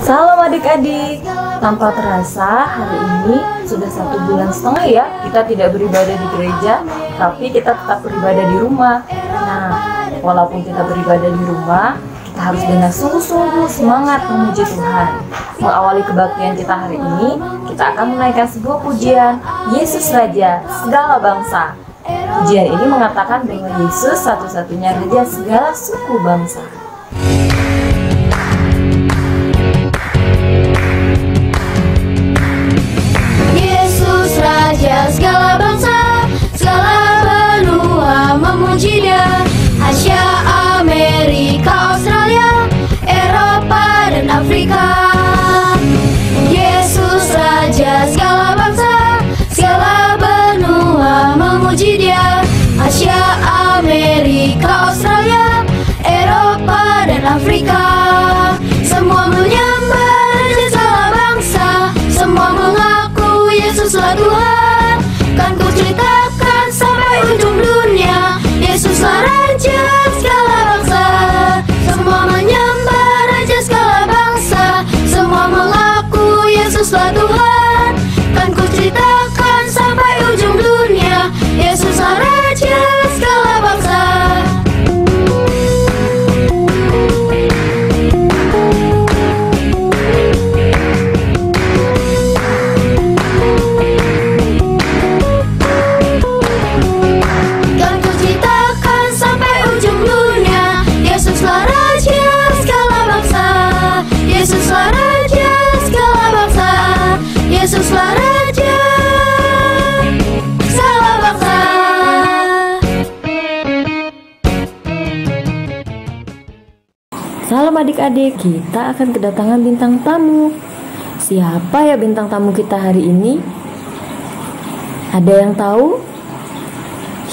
Salam adik-adik. Tanpa terasa hari ini sudah 1,5 bulan ya kita tidak beribadah di gereja, tapi kita tetap beribadah di rumah. Nah, walaupun kita beribadah di rumah, kita harus dengan sungguh-sungguh semangat memuji Tuhan. Mengawali kebaktian kita hari ini, kita akan menaikkan sebuah pujian, Yesus Raja segala bangsa. Pujian ini mengatakan bahwa Yesus satu-satunya Raja segala suku bangsa. Yesus Raja segala bangsa, segala benua memuji Dia. Asia, Amerika, Australia, Eropa dan Afrika. Yesus Raja segala bangsa, segala benua memuji Dia. Asia, Amerika, Australia, Eropa dan Afrika. Semua menyembah Raja segala bangsa, semua mengaku Yesuslah Tuhan. Kan ku ceritakan sampai ujung dunia, Yesuslah Raja segala bangsa. Semua menyembah Raja segala bangsa, semua mengaku Yesuslah Tuhan. Kan ku ceritakan sampai ujung dunia, Yesuslah Raja segala bangsa. Yesuslah Raja segala bangsa. Salam adik-adik, kita akan kedatangan bintang tamu. Siapa ya bintang tamu kita hari ini? Ada yang tahu?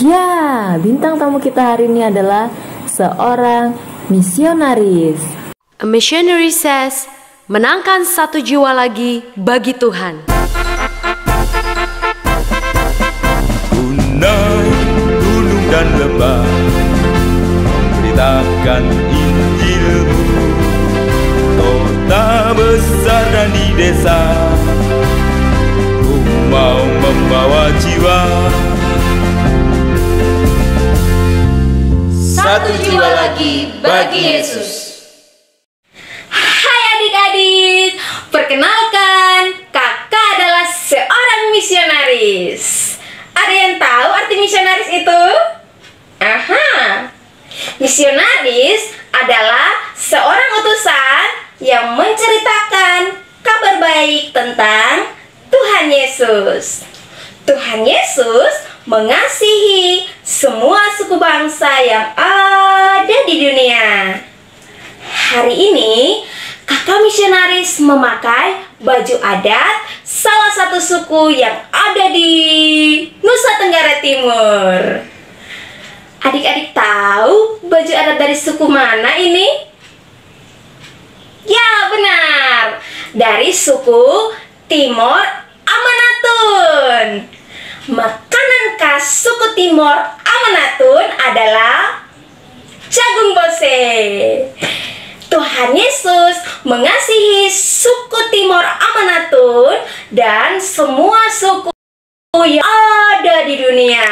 Ya, bintang tamu kita hari ini adalah seorang misionaris. A missionary says, menangkan 1 jiwa lagi bagi Tuhan. Ku naik gunung dan lembah, memberitakan Injilmu. Kota besar dan di desa, ku mau membawa jiwa. 1 jiwa lagi bagi Yesus. Adik-adik, perkenalkan, kakak adalah seorang misionaris. Ada yang tahu arti misionaris itu? Aha, misionaris adalah seorang utusan yang menceritakan kabar baik tentang Tuhan Yesus. Tuhan Yesus mengasihi semua suku bangsa yang ada di dunia. Hari ini kakak misionaris memakai baju adat salah satu suku yang ada di Nusa Tenggara Timur. Adik-adik tahu baju adat dari suku mana ini? Ya, benar. Dari suku Timor Amanatun. Makanan khas suku Timor Amanatun adalah jagung bose. Tuhan Yesus mengasihi suku Timor Amanatun dan semua suku yang ada di dunia.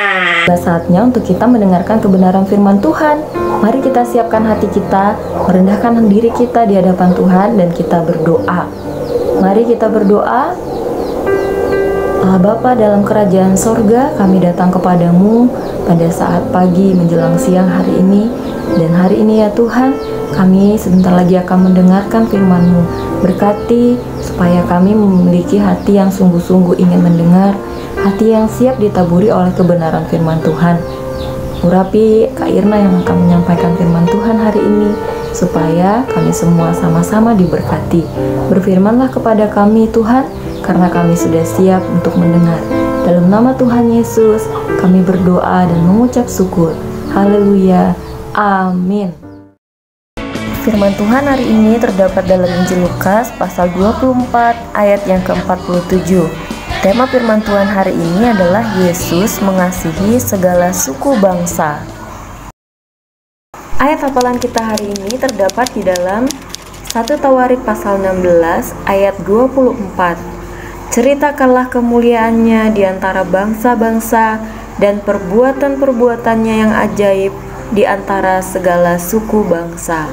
Saatnya untuk kita mendengarkan kebenaran firman Tuhan. Mari kita siapkan hati kita, merendahkan diri kita di hadapan Tuhan dan kita berdoa. Mari kita berdoa. Allah Bapa dalam kerajaan sorga, kami datang kepadamu pada saat pagi menjelang siang hari ini. Dan hari ini ya Tuhan, kami sebentar lagi akan mendengarkan firman-Mu. Berkati supaya kami memiliki hati yang sungguh-sungguh ingin mendengar, hati yang siap ditaburi oleh kebenaran firman Tuhan. Urapi Kak Irna yang akan menyampaikan firman Tuhan hari ini, supaya kami semua sama-sama diberkati. Berfirmanlah kepada kami Tuhan, karena kami sudah siap untuk mendengar. Dalam nama Tuhan Yesus, kami berdoa dan mengucap syukur. Haleluya. Amin. Firman Tuhan hari ini terdapat dalam Injil Lukas pasal 24 ayat yang ke-47. Tema firman Tuhan hari ini adalah Yesus mengasihi segala suku bangsa. Ayat hafalan kita hari ini terdapat di dalam 1 Tawarik pasal 16 ayat 24. Ceritakanlah kemuliaannya di antara bangsa-bangsa dan perbuatan-perbuatannya yang ajaib di antara segala suku bangsa.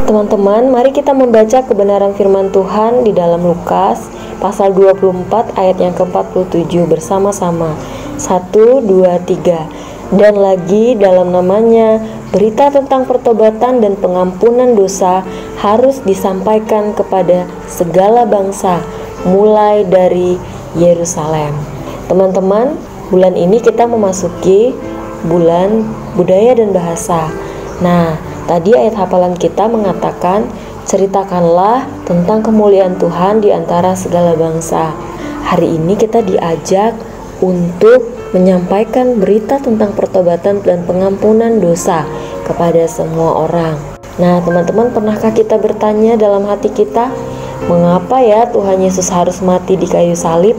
Teman-teman, mari kita membaca kebenaran firman Tuhan di dalam Lukas pasal 24 ayat yang ke-47 bersama-sama. 1, 2, 3. Dan lagi dalam namanya berita tentang pertobatan dan pengampunan dosa harus disampaikan kepada segala bangsa, mulai dari Yerusalem. Teman-teman, bulan ini kita memasuki bulan budaya dan bahasa. Nah, tadi ayat hafalan kita mengatakan, ceritakanlah tentang kemuliaan Tuhan di antara segala bangsa. Hari ini kita diajak untuk menyampaikan berita tentang pertobatan dan pengampunan dosa kepada semua orang. Nah, teman-teman, pernahkah kita bertanya dalam hati kita, mengapa ya Tuhan Yesus harus mati di kayu salib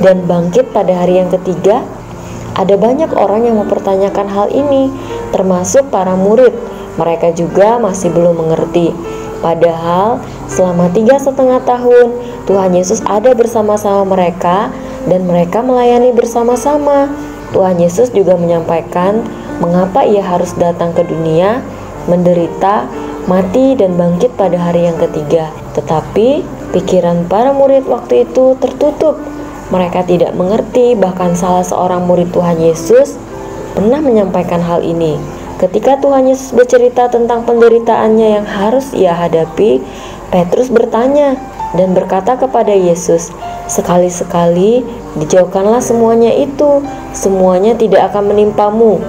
dan bangkit pada hari yang ketiga? Ada banyak orang yang mempertanyakan hal ini, termasuk para murid. Mereka juga masih belum mengerti. Padahal selama 3,5 tahun Tuhan Yesus ada bersama-sama mereka dan mereka melayani bersama-sama. Tuhan Yesus juga menyampaikan mengapa ia harus datang ke dunia, menderita, mati dan bangkit pada hari yang ketiga. Tetapi pikiran para murid waktu itu tertutup. Mereka tidak mengerti, bahkan salah seorang murid Tuhan Yesus pernah menyampaikan hal ini. Ketika Tuhan Yesus bercerita tentang penderitaannya yang harus ia hadapi, Petrus bertanya dan berkata kepada Yesus, "Sekali-sekali dijauhkanlah semuanya itu, semuanya tidak akan menimpamu."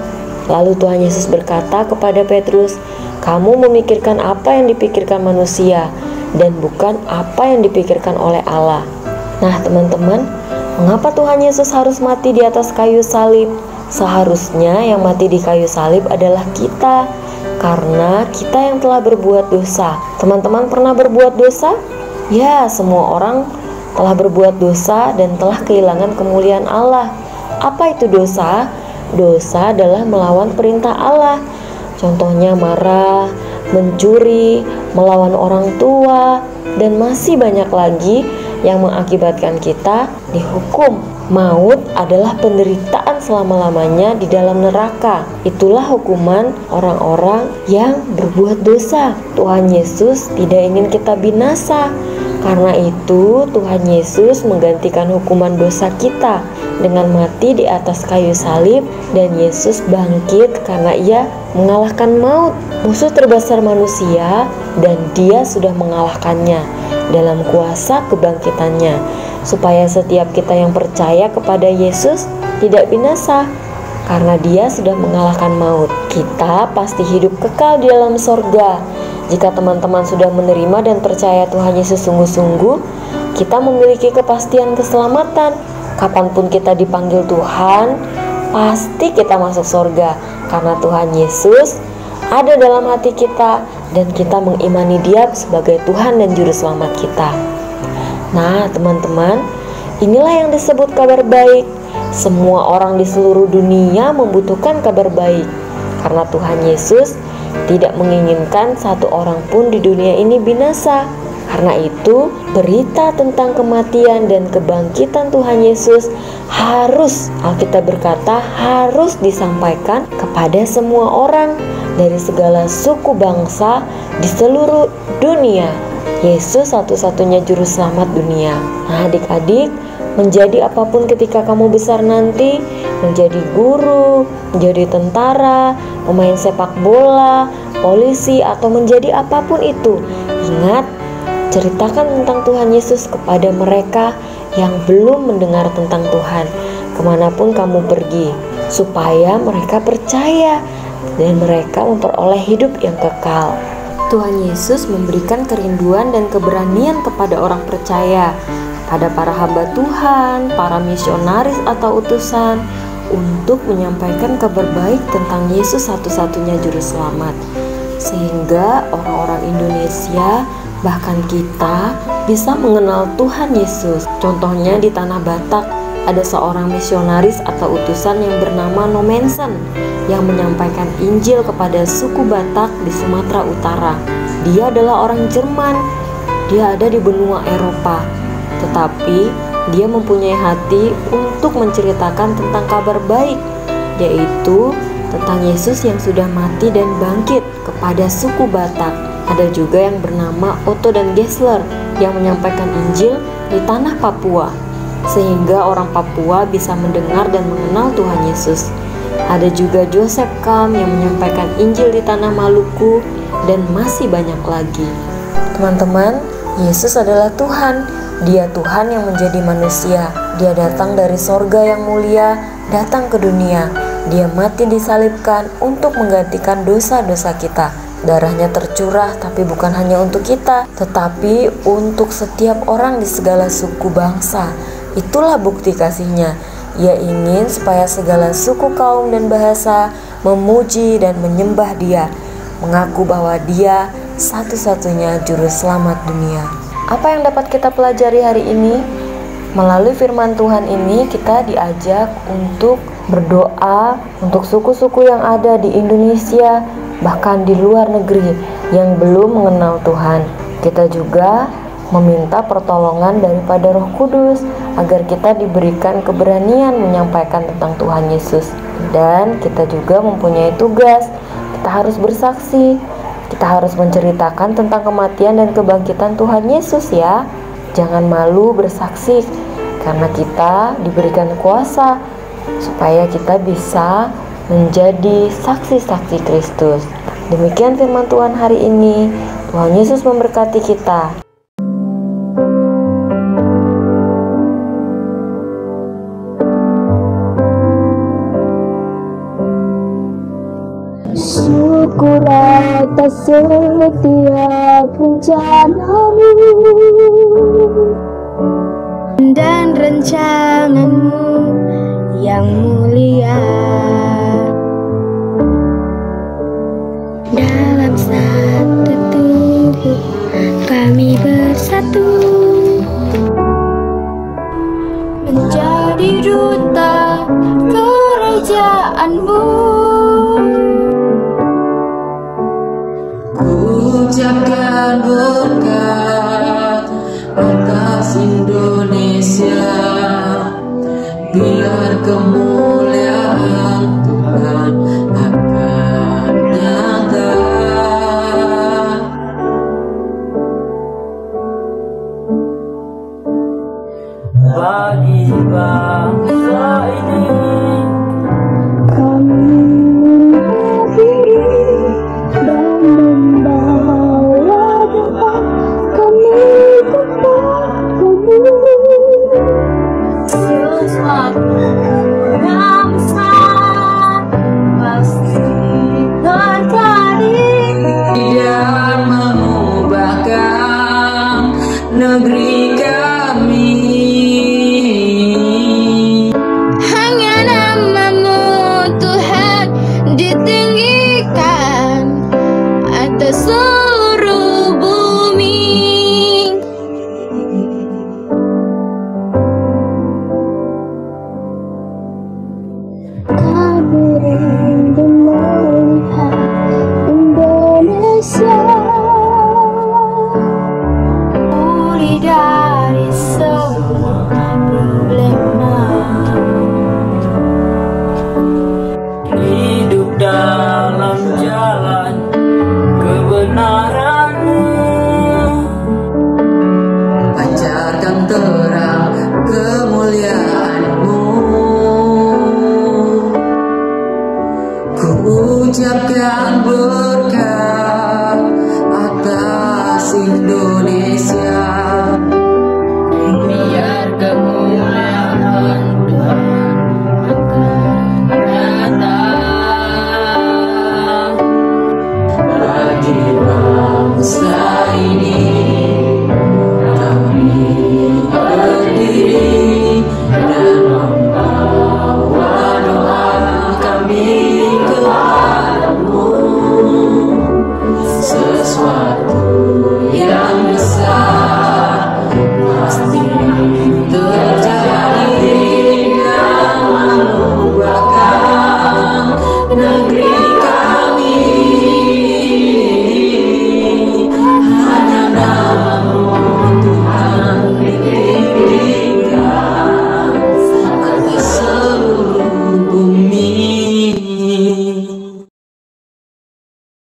Lalu Tuhan Yesus berkata kepada Petrus, "Kamu memikirkan apa yang dipikirkan manusia dan bukan apa yang dipikirkan oleh Allah." Nah, teman-teman, mengapa Tuhan Yesus harus mati di atas kayu salib? Seharusnya yang mati di kayu salib adalah kita, karena kita yang telah berbuat dosa. Teman-teman pernah berbuat dosa? Ya, semua orang telah berbuat dosa dan telah kehilangan kemuliaan Allah. Apa itu dosa? Dosa adalah melawan perintah Allah. Contohnya marah, mencuri, melawan orang tua, dan masih banyak lagi yang mengakibatkan kita dihukum. Maut adalah penderitaan selama-lamanya di dalam neraka. Itulah hukuman orang-orang yang berbuat dosa. Tuhan Yesus tidak ingin kita binasa. Karena itu Tuhan Yesus menggantikan hukuman dosa kita dengan mati di atas kayu salib, dan Yesus bangkit karena ia mengalahkan maut, musuh terbesar manusia, dan dia sudah mengalahkannya dalam kuasa kebangkitannya, supaya setiap kita yang percaya kepada Yesus tidak binasa, karena dia sudah mengalahkan maut. Kita pasti hidup kekal di dalam sorga. Jika teman-teman sudah menerima dan percaya Tuhan Yesus sungguh-sungguh, kita memiliki kepastian keselamatan. Kapanpun kita dipanggil Tuhan, pasti kita masuk sorga, karena Tuhan Yesus ada dalam hati kita dan kita mengimani Dia sebagai Tuhan dan Juru Selamat kita. Nah, teman-teman, inilah yang disebut kabar baik. Semua orang di seluruh dunia membutuhkan kabar baik, karena Tuhan Yesus tidak menginginkan satu orang pun di dunia ini binasa. Karena itu, berita tentang kematian dan kebangkitan Tuhan Yesus harus, Alkitab berkata, harus disampaikan kepada semua orang dari segala suku bangsa di seluruh dunia. Yesus satu-satunya juru selamat dunia. Nah, adik-adik, menjadi apapun ketika kamu besar nanti, menjadi guru, menjadi tentara, pemain sepak bola, polisi, atau menjadi apapun itu, ingat, ceritakan tentang Tuhan Yesus kepada mereka yang belum mendengar tentang Tuhan, kemanapun kamu pergi, supaya mereka percaya dan mereka memperoleh hidup yang kekal. Tuhan Yesus memberikan kerinduan dan keberanian kepada orang percaya, pada para hamba Tuhan, para misionaris atau utusan, untuk menyampaikan kabar baik tentang Yesus satu-satunya juru selamat, sehingga orang-orang Indonesia, bahkan kita, bisa mengenal Tuhan Yesus. Contohnya di Tanah Batak, ada seorang misionaris atau utusan yang bernama Nomensen, yang menyampaikan Injil kepada suku Batak di Sumatera Utara. Dia adalah orang Jerman. Dia ada di benua Eropa. Tetapi dia mempunyai hati untuk menceritakan tentang kabar baik, yaitu tentang Yesus yang sudah mati dan bangkit kepada suku Batak. Ada juga yang bernama Otto dan Gessler yang menyampaikan Injil di tanah Papua, sehingga orang Papua bisa mendengar dan mengenal Tuhan Yesus. Ada juga Joseph Kam yang menyampaikan Injil di tanah Maluku, dan masih banyak lagi. Teman-teman, Yesus adalah Tuhan. Dia Tuhan yang menjadi manusia. Dia datang dari sorga yang mulia, datang ke dunia. Dia mati disalibkan untuk menggantikan dosa-dosa kita. Darahnya tercurah, tapi bukan hanya untuk kita, tetapi untuk setiap orang di segala suku bangsa. Itulah bukti kasihnya. Ia ingin supaya segala suku, kaum, dan bahasa memuji dan menyembah Dia, mengaku bahwa Dia satu-satunya juru selamat dunia. Apa yang dapat kita pelajari hari ini? Melalui firman Tuhan ini kita diajak untuk berdoa untuk suku-suku yang ada di Indonesia, bahkan di luar negeri yang belum mengenal Tuhan. Kita juga meminta pertolongan daripada Roh Kudus agar kita diberikan keberanian menyampaikan tentang Tuhan Yesus. Dan kita juga mempunyai tugas, kita harus bersaksi. Kita harus menceritakan tentang kematian dan kebangkitan Tuhan Yesus ya. Jangan malu bersaksi, karena kita diberikan kuasa supaya kita bisa menjadi saksi-saksi Kristus. Demikian firman Tuhan hari ini. Tuhan Yesus memberkati kita. Syukur atas setiap rencanamu dan rancanganmu yang mulia. Dalam satu tubuh kami bersatu, menjadi duta kerajaanmu. Ucapkan berkat atas Indonesia, biar kemuliaan Tuhan akan nyata. Bagi bangsa ini Kami mengakhiri dan membawa doa kami kepadamu. Sesuatu yang besar pasti terjadi. Dia mengubahkan negeri